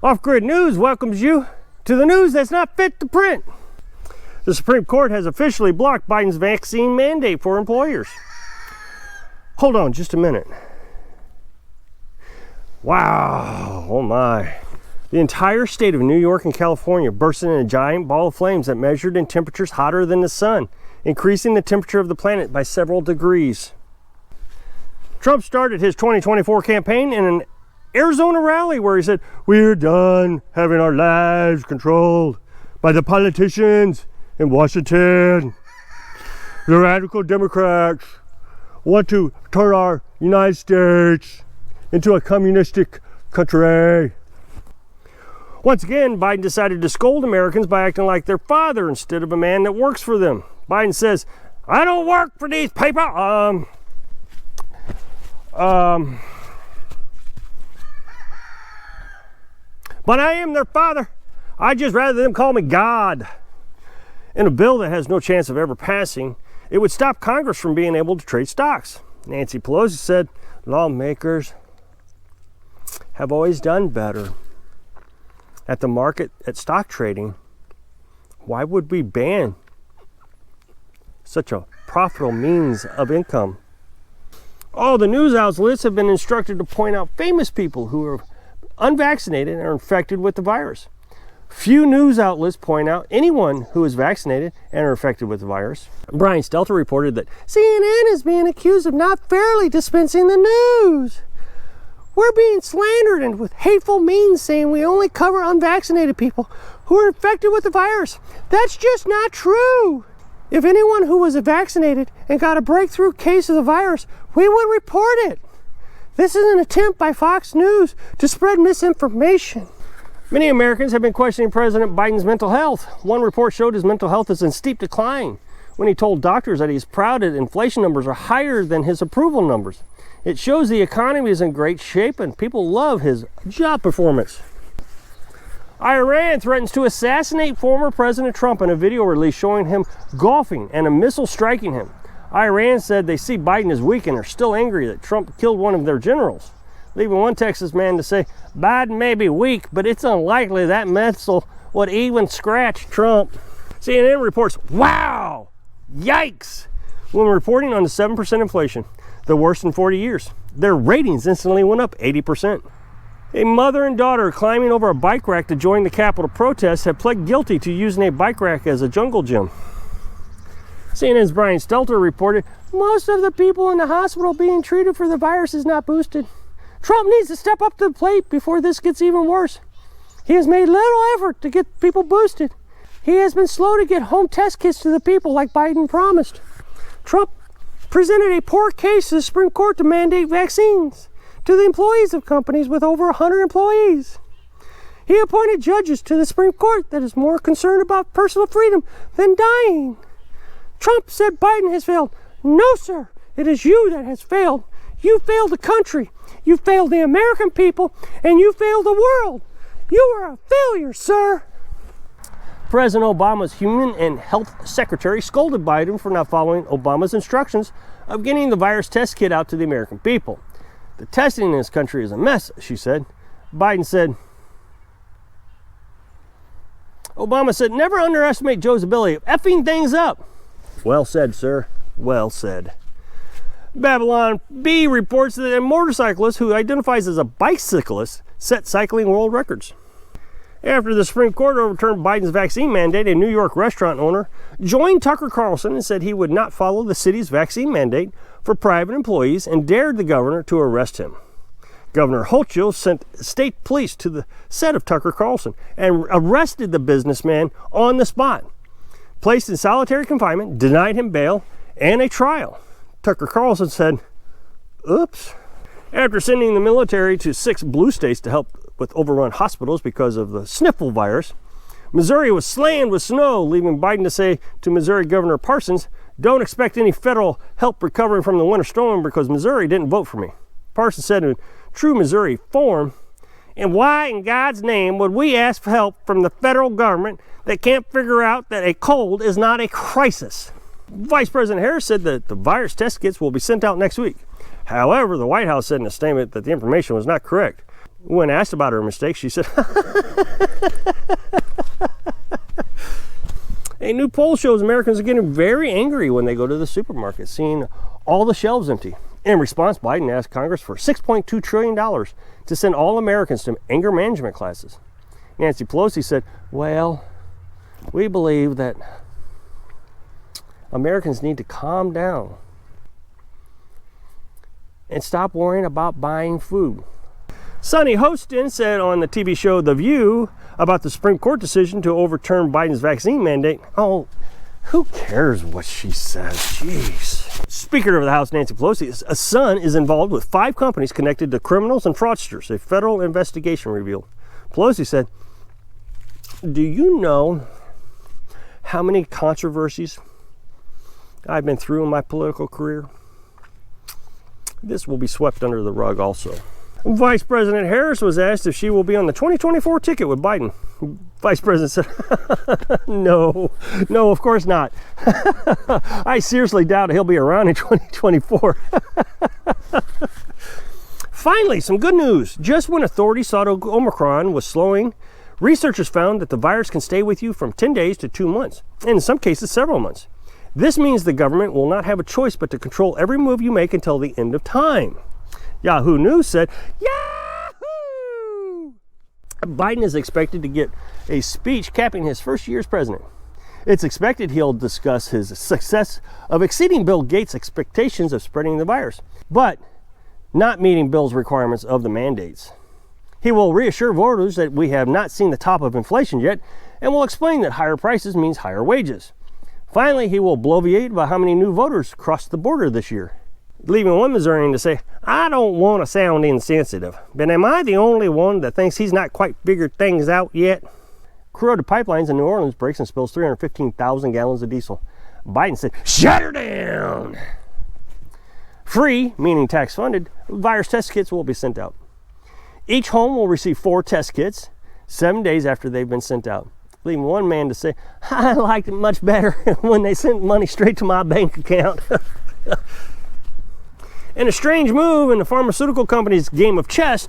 Off-Grid News welcomes you to the news that's not fit to print. The Supreme Court has officially blocked Biden's vaccine mandate for employers. Hold on just a minute. Wow, oh my. The entire state of New York and California bursted in a giant ball of flames that measured in temperatures hotter than the sun, increasing the temperature of the planet by several degrees. Trump started his 2024 campaign in an Arizona rally where he said, "We're done having our lives controlled by the politicians in Washington. The radical Democrats want to turn our United States into a communistic country." Once again, Biden decided to scold Americans by acting like their father instead of a man that works for them. Biden says, "I don't work for these people. But I am their father. I'd just rather them call me God." In a bill that has no chance of ever passing, it would stop Congress from being able to trade stocks. Nancy Pelosi said, "Lawmakers have always done better at the market, at stock trading. Why would we ban such a profitable means of income?" All the news outlets have been instructed to point out famous people who are unvaccinated and are infected with the virus. Few news outlets point out anyone who is vaccinated and are infected with the virus. Brian Stelter reported that CNN is being accused of not fairly dispensing the news. "We're being slandered and with hateful means saying we only cover unvaccinated people who are infected with the virus. That's just not true. If anyone who was vaccinated and got a breakthrough case of the virus, we would report it. This is an attempt by Fox News to spread misinformation." Many Americans have been questioning President Biden's mental health. One report showed his mental health is in steep decline when he told doctors that he's proud that inflation numbers are higher than his approval numbers. It shows the economy is in great shape and people love his job performance. Iran threatens to assassinate former President Trump in a video release showing him golfing and a missile striking him. Iran said they see Biden as weak and are still angry that Trump killed one of their generals, leaving one Texas man to say, "Biden may be weak, but it's unlikely that missile would even scratch Trump." CNN reports, "Wow, yikes," when reporting on the 7% inflation, the worst in 40 years. Their ratings instantly went up 80%. A mother and daughter climbing over a bike rack to join the Capitol protest have pled guilty to using a bike rack as a jungle gym. CNN's Brian Stelter reported, "Most of the people in the hospital being treated for the virus is not boosted. Trump needs to step up to the plate before this gets even worse. He has made little effort to get people boosted. He has been slow to get home test kits to the people like Biden promised. Trump presented a poor case to the Supreme Court to mandate vaccines to the employees of companies with over 100 employees. He appointed judges to the Supreme Court that is more concerned about personal freedom than dying. Trump said Biden has failed. No, sir, it is you that has failed. You failed the country, you failed the American people, and you failed the world. You are a failure, sir." President Obama's Human and Health Secretary scolded Biden for not following Obama's instructions of getting the virus test kit out to the American people. "The testing in this country is a mess," she said. Biden said, Obama said, "Never underestimate Joe's ability of effing things up." Well said, sir. Well said. Babylon B reports that a motorcyclist who identifies as a bicyclist set cycling world records. After the Supreme Court overturned Biden's vaccine mandate, a New York restaurant owner joined Tucker Carlson and said he would not follow the city's vaccine mandate for private employees and dared the governor to arrest him. Governor Hochul sent state police to the set of Tucker Carlson and arrested the businessman on the spot, placed in solitary confinement, denied him bail and a trial. Tucker Carlson said, "Oops." After sending the military to 6 blue states to help with overrun hospitals because of the sniffle virus, Missouri was slammed with snow, leaving Biden to say to Missouri Governor Parsons, "Don't expect any federal help recovering from the winter storm because Missouri didn't vote for me." Parsons said in true Missouri form, "And why in God's name would we ask for help from the federal government that can't figure out that a cold is not a crisis?" Vice President Harris said that the virus test kits will be sent out next week. However, the White House said in a statement that the information was not correct. When asked about her mistake, she said, a new poll shows Americans are getting very angry when they go to the supermarket, seeing all the shelves empty. In response, Biden asked Congress for $6.2 trillion to send all Americans to anger management classes. Nancy Pelosi said, well, we believe that Americans need to calm down and stop worrying about buying food. Sonny Hostin said on the TV show The View about the Supreme Court decision to overturn Biden's vaccine mandate. Oh, who cares what she says? Jeez. Speaker of the House Nancy Pelosi's son is involved with 5 companies connected to criminals and fraudsters, a federal investigation revealed. Pelosi said, do you know how many controversies I've been through in my political career? This will be swept under the rug also. Vice President Harris was asked if she will be on the 2024 ticket with Biden. Vice President said, no, of course not. I seriously doubt he'll be around in 2024. Finally, some good news. Just when authorities thought Omicron was slowing, researchers found that the virus can stay with you from 10 days to 2 months, and in some cases several months. This means the government will not have a choice but to control every move you make until the end of time. Yahoo News said, Yahoo! Biden is expected to get a speech capping his first year as president. It's expected he'll discuss his success of exceeding Bill Gates' expectations of spreading the virus, but not meeting Bill's requirements of the mandates. He will reassure voters that we have not seen the top of inflation yet, and will explain that higher prices means higher wages. Finally, he will bloviate about how many new voters crossed the border this year, leaving one Missourian to say, I don't want to sound insensitive, but am I the only one that thinks he's not quite figured things out yet? Corroded pipelines in New Orleans breaks and spills 315,000 gallons of diesel. Biden said, shut her down! Free, meaning tax-funded, virus test kits will be sent out. Each home will receive 4 test kits 7 days after they've been sent out, leaving one man to say, I liked it much better when they sent money straight to my bank account. In a strange move in the pharmaceutical company's game of chess,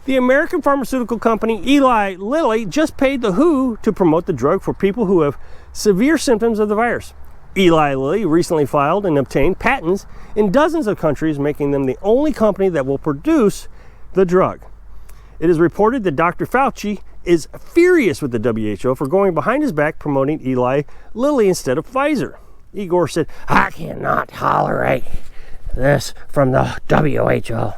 the American pharmaceutical company Eli Lilly just paid the WHO to promote the drug for people who have severe symptoms of the virus. Eli Lilly recently filed and obtained patents in dozens of countries, making them the only company that will produce the drug. It is reported that Dr. Fauci is furious with the WHO for going behind his back promoting Eli Lilly instead of Pfizer. Igor said, I cannot tolerate this from the WHO.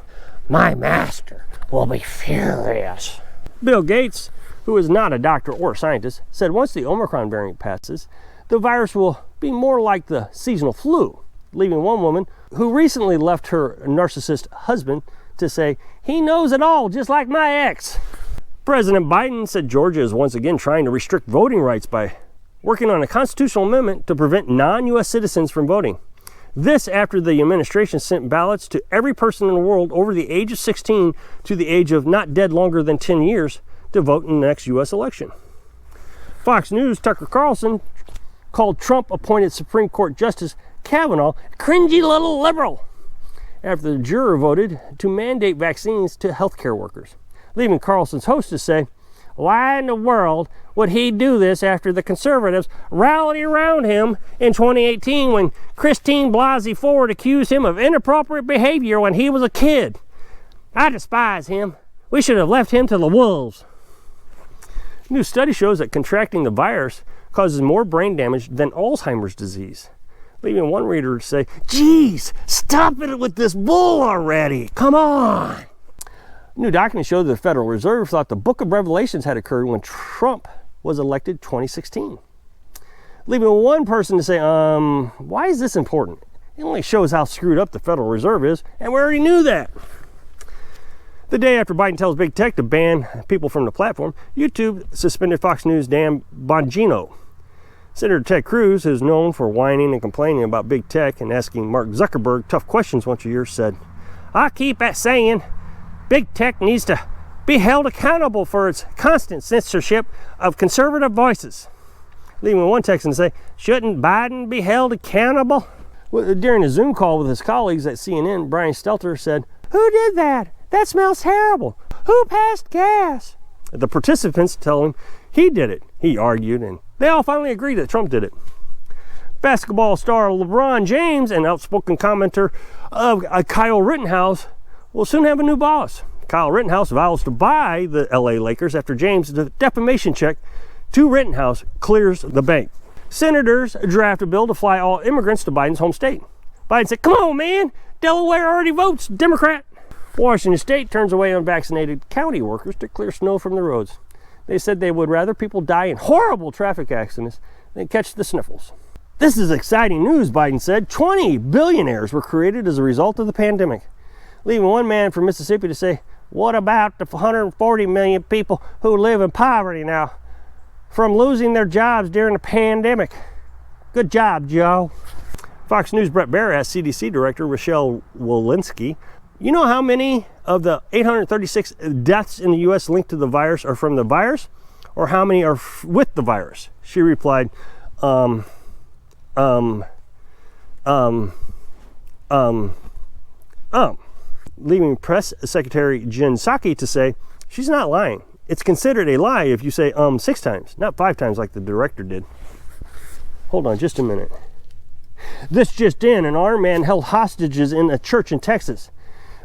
My master will be furious. Bill Gates, who is not a doctor or a scientist, said once the Omicron variant passes, the virus will be more like the seasonal flu, leaving one woman who recently left her narcissist husband to say, he knows it all, just like my ex. President Biden said Georgia is once again trying to restrict voting rights by working on a constitutional amendment to prevent non-U.S. citizens from voting. This after the administration sent ballots to every person in the world over the age of 16 to the age of not dead longer than 10 years to vote in the next U.S. election. Fox News' Tucker Carlson called Trump-appointed Supreme Court Justice Kavanaugh a cringy little liberal after the juror voted to mandate vaccines to healthcare workers, leaving Carlson's host to say, why in the world would he do this after the conservatives rallied around him in 2018 when Christine Blasey Ford accused him of inappropriate behavior when he was a kid? I despise him. We should have left him to the wolves. A new study shows that contracting the virus causes more brain damage than Alzheimer's disease, leaving one reader to say, geez, stop it with this bull already. Come on. New documents show that the Federal Reserve thought the Book of Revelations had occurred when Trump was elected 2016. Leaving one person to say, why is this important? It only shows how screwed up the Federal Reserve is, and we already knew that. The day after Biden tells big tech to ban people from the platform, YouTube suspended Fox News' Dan Bongino. Senator Ted Cruz, who is known for whining and complaining about big tech and asking Mark Zuckerberg tough questions once a year, said, I keep saying big tech needs to be held accountable for its constant censorship of conservative voices. Leaving one Texan to say, shouldn't Biden be held accountable? Well, during a Zoom call with his colleagues at CNN, Brian Stelter said, who did that? That smells terrible. Who passed gas? The participants tell him he did it. He argued, and they all finally agreed that Trump did it. Basketball star LeBron James and outspoken commenter of Kyle Rittenhouse will soon have a new boss. Kyle Rittenhouse vows to buy the LA Lakers after James' defamation check to Rittenhouse clears the bank. Senators draft a bill to fly all immigrants to Biden's home state. Biden said, come on, man, Delaware already votes Democrat. Washington State turns away unvaccinated county workers to clear snow from the roads. They said they would rather people die in horrible traffic accidents than catch the sniffles. This is exciting news, Biden said. 20 billionaires were created as a result of the pandemic, leaving one man from Mississippi to say, what about the 140 million people who live in poverty now from losing their jobs during the pandemic? Good job, Joe. Fox News' Brett Baier asked CDC Director Rochelle Walensky, you know how many of the 836 deaths in the U.S. linked to the virus are from the virus, or how many are with the virus? She replied, leaving Press Secretary Jen Psaki to say, she's not lying. It's considered a lie if you say 6 times, not 5 times like the director did. Hold on just a minute. This just in, an armed man held hostages in a church in Texas,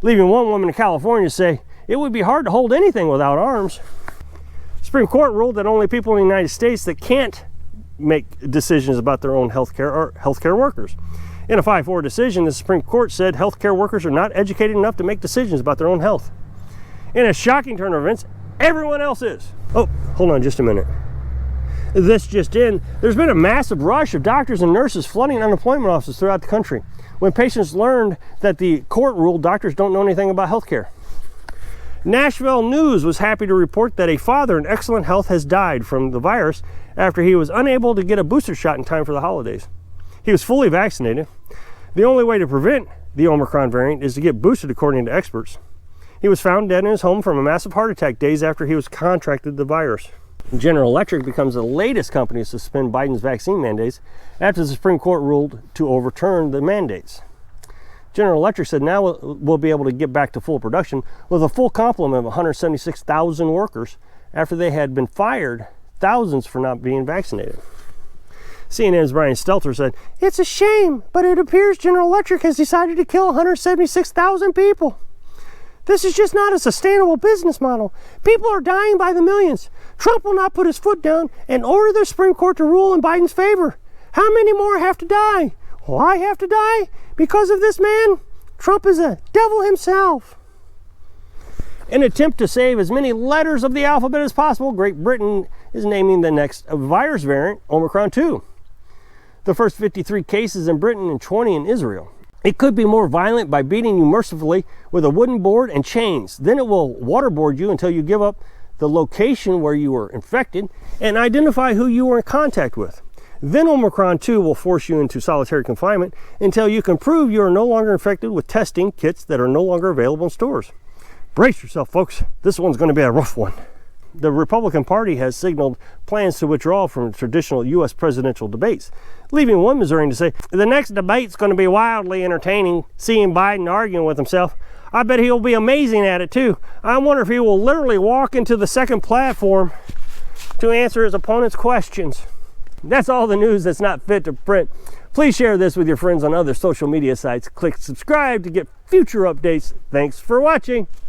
leaving one woman in California to say, it would be hard to hold anything without arms. Supreme Court ruled that only people in the United States that can't make decisions about their own healthcare are healthcare workers. In a 5-4 decision, the Supreme Court said healthcare workers are not educated enough to make decisions about their own health. In a shocking turn of events, everyone else is. Oh, hold on just a minute. This just in, there's been a massive rush of doctors and nurses flooding unemployment offices throughout the country when patients learned that the court ruled doctors don't know anything about healthcare. Nashville News was happy to report that a father in excellent health has died from the virus after he was unable to get a booster shot in time for the holidays. He was fully vaccinated. The only way to prevent the Omicron variant is to get boosted, according to experts. He was found dead in his home from a massive heart attack days after he was contracted the virus. General Electric becomes the latest company to suspend Biden's vaccine mandates after the Supreme Court ruled to overturn the mandates. General Electric said now we'll be able to get back to full production with a full complement of 176,000 workers after they had been fired thousands for not being vaccinated. CNN's Brian Stelter said, it's a shame, but it appears General Electric has decided to kill 176,000 people. This is just not a sustainable business model. People are dying by the millions. Trump will not put his foot down and order the Supreme Court to rule in Biden's favor. How many more have to die? Well, I have to die because of this man. Trump is a devil himself. In an attempt to save as many letters of the alphabet as possible, Great Britain is naming the next virus variant Omicron 2. The first 53 cases in Britain and 20 in Israel. It could be more violent by beating you mercifully with a wooden board and chains. Then it will waterboard you until you give up the location where you were infected and identify who you were in contact with. Then Omicron 2 will force you into solitary confinement until you can prove you are no longer infected with testing kits that are no longer available in stores. Brace yourself, folks. This one's going to be a rough one. The Republican Party has signaled plans to withdraw from traditional U.S. presidential debates, leaving one Missourian to say, the next debate's going to be wildly entertaining, seeing Biden arguing with himself. I bet he'll be amazing at it, too. I wonder if he will literally walk into the second platform to answer his opponent's questions. That's all the news that's not fit to print. Please share this with your friends on other social media sites. Click subscribe to get future updates. Thanks for watching.